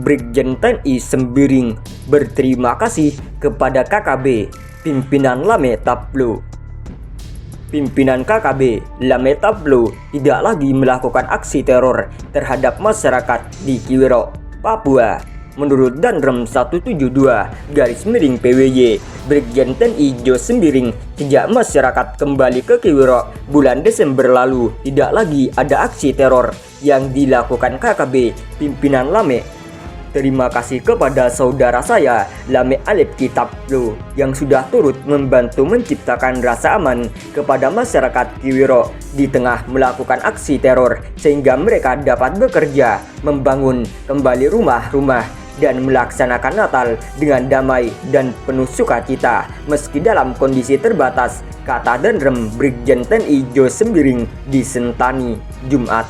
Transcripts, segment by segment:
Brigjen TNI Sembiring berterima kasih kepada KKB pimpinan Lame Taplo. Pimpinan KKB Lame Taplo tidak lagi melakukan aksi teror terhadap masyarakat di Kiwirok, Papua. Menurut Danrem 172-PWY Brigjen TNI Jo Sembiring, sejak masyarakat kembali ke Kiwirok bulan Desember lalu, tidak lagi ada aksi teror yang dilakukan KKB pimpinan Lame. Terima kasih kepada saudara saya Lame Alep Taplo yang sudah turut membantu menciptakan rasa aman kepada masyarakat Kiwirok di tengah melakukan aksi teror, sehingga mereka dapat bekerja, membangun kembali rumah-rumah dan melaksanakan Natal dengan damai dan penuh sukacita meski dalam kondisi terbatas, kata Danrem Brigjen TNI Jo Sembiring di Sentani, Jumat.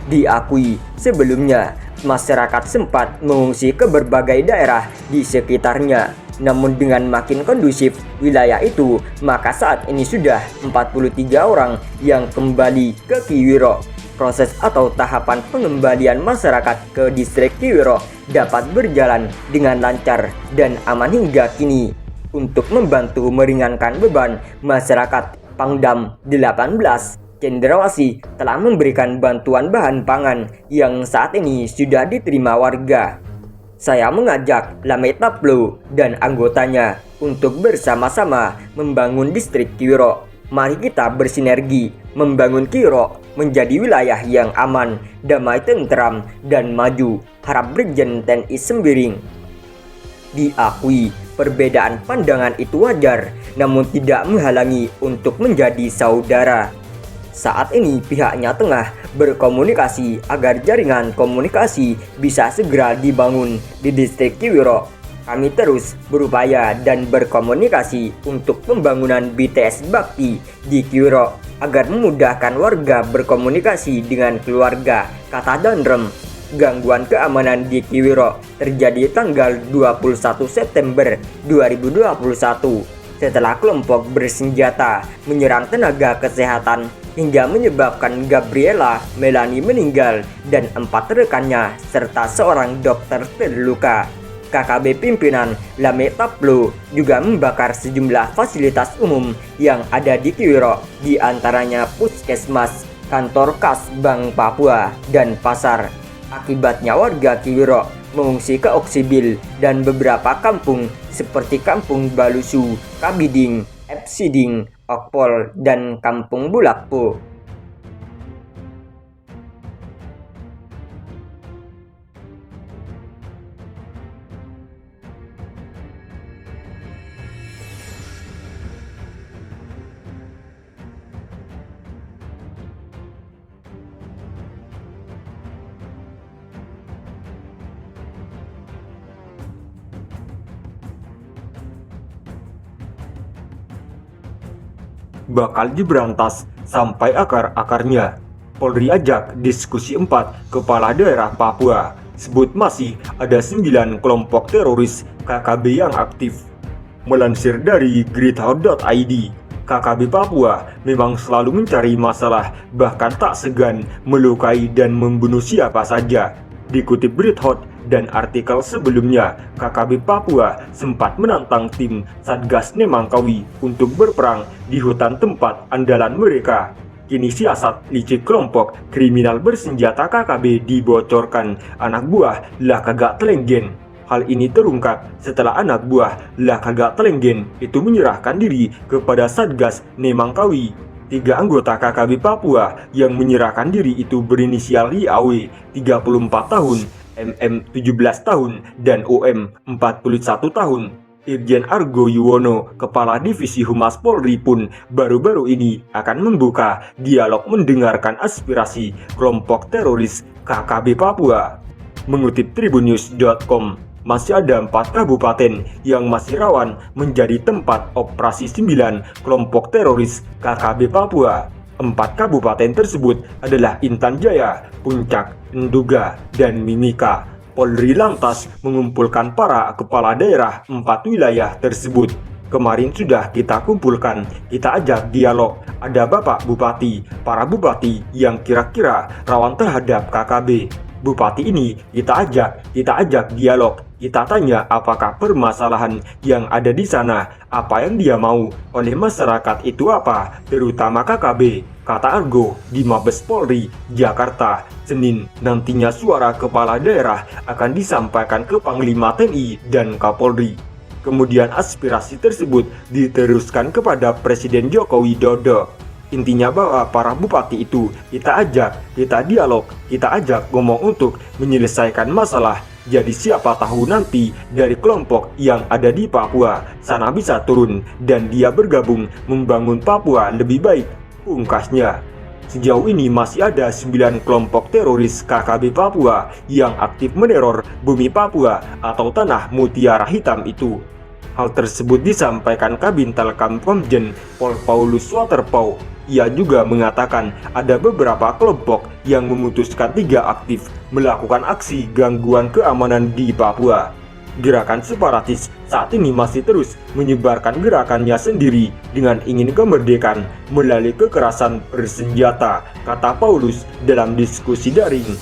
Diakui sebelumnya masyarakat sempat mengungsi ke berbagai daerah di sekitarnya. Namun dengan makin kondusif wilayah itu, maka saat ini sudah 43 orang yang kembali ke Kiwirok. Proses atau tahapan pengembalian masyarakat ke distrik Kiwirok dapat berjalan dengan lancar dan aman hingga kini. Untuk membantu meringankan beban masyarakat, Pangdam 18 Cendrawasih telah memberikan bantuan bahan pangan yang saat ini sudah diterima warga. Saya mengajak Lame Taplo dan anggotanya untuk bersama-sama membangun distrik Kiwirok. Mari kita bersinergi membangun Kiwirok menjadi wilayah yang aman, damai, tentram, dan maju, harap Brigjen TNI Sembiring. Diakui perbedaan pandangan itu wajar, namun tidak menghalangi untuk menjadi saudara. Saat ini pihaknya tengah berkomunikasi agar jaringan komunikasi bisa segera dibangun di distrik Kiwirok. Kami terus berupaya dan berkomunikasi untuk pembangunan BTS Bakti di Kiwirok agar memudahkan warga berkomunikasi dengan keluarga, kata Danrem. Gangguan keamanan di Kiwirok terjadi tanggal 21 September 2021 setelah kelompok bersenjata menyerang tenaga kesehatan hingga menyebabkan Gabriela Melani meninggal dan 4 rekannya serta seorang dokter terluka. KKB pimpinan Lame Taplo juga membakar sejumlah fasilitas umum yang ada di Kiwirok, di antaranya puskesmas, kantor kas Bank Papua, dan pasar. Akibatnya warga Kiwirok mengungsi ke Oksibil dan beberapa kampung seperti Kampung Balusu, Kabiding, Epsiding, Okpol, dan Kampung Bulakpo. Bakal diberantas sampai akar-akarnya. Polri ajak diskusi 4 kepala daerah Papua. Sebut masih ada 9 kelompok teroris KKB yang aktif. Melansir dari greathard.id, KKB Papua memang selalu mencari masalah, bahkan tak segan melukai dan membunuh siapa saja. Dikutip Greathard dan artikel sebelumnya, KKB Papua sempat menantang tim Satgas Nemangkawi untuk berperang di hutan tempat andalan mereka. Kini siasat licik kelompok kriminal bersenjata KKB dibocorkan anak buah lah kagak telenggen. Hal ini terungkap setelah anak buah lah kagak telenggen itu menyerahkan diri kepada Satgas Nemangkawi. 3 anggota KKB Papua yang menyerahkan diri itu berinisial IAW 34 tahun, MM 17 tahun, dan OM 41 tahun. Irjen Argo Yuwono, Kepala Divisi Humas Polri pun baru-baru ini akan membuka dialog mendengarkan aspirasi kelompok teroris KKB Papua. Mengutip tribunnews.com, masih ada 4 kabupaten yang masih rawan menjadi tempat operasi 9 kelompok teroris KKB Papua. 4 kabupaten tersebut adalah Intan Jaya, Puncak, Nduga, dan Mimika. Polri lantas mengumpulkan para kepala daerah 4 wilayah tersebut. Kemarin sudah kita kumpulkan, kita ajak dialog. Ada Bapak Bupati, para bupati yang kira-kira rawan terhadap KKB. Bupati ini kita ajak dialog. Kita tanya apakah permasalahan yang ada di sana, apa yang dia mau oleh masyarakat itu apa, terutama KKB, kata Argo di Mabes Polri, Jakarta, Senin. Nantinya suara kepala daerah akan disampaikan ke Panglima TNI dan Kapolri. Kemudian aspirasi tersebut diteruskan kepada Presiden Joko Widodo. Intinya bahwa para bupati itu kita ajak, kita dialog, kita ajak ngomong untuk menyelesaikan masalah. Jadi siapa tahu nanti dari kelompok yang ada di Papua sana bisa turun dan dia bergabung membangun Papua lebih baik, pungkasnya. Sejauh ini masih ada 9 kelompok teroris KKB Papua yang aktif meneror bumi Papua atau tanah mutiara hitam itu. Hal tersebut disampaikan Kabintal Komjen Pol Paulus Waterpauw. Ia juga mengatakan ada beberapa kelompok yang memutuskan tidak aktif melakukan aksi gangguan keamanan di Papua. Gerakan separatis saat ini masih terus menyebarkan gerakannya sendiri dengan ingin kemerdekaan melalui kekerasan bersenjata, kata Paulus dalam diskusi daring.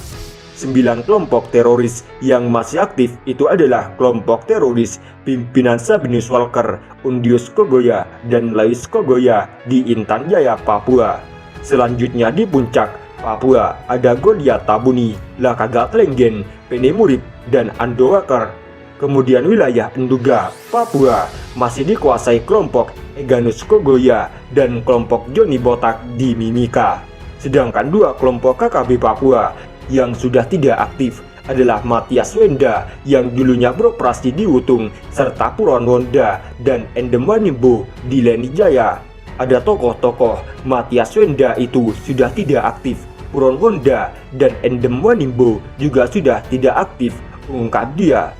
9 kelompok teroris yang masih aktif itu adalah kelompok teroris pimpinan Sabinus Walker, Undius Kogoya, dan Lais Kogoya di Intan Jaya, Papua. Selanjutnya di puncak Papua ada Goliat Tabuni, Lakagat Lenggen, Penemurip, dan Ando Wakar. Kemudian wilayah Enduga, Papua masih dikuasai kelompok Eganus Kogoya dan kelompok Joni Botak di Mimika. Sedangkan 2 kelompok KKB Papua yang sudah tidak aktif adalah Matias Wenda yang dulunya beroperasi di Wutung serta Puron Wonda dan Endem Wanimbo di Leni Jaya. Ada tokoh-tokoh Matias Wenda itu sudah tidak aktif, Puron Wonda dan Endem Wanimbo juga sudah tidak aktif, ungkap dia.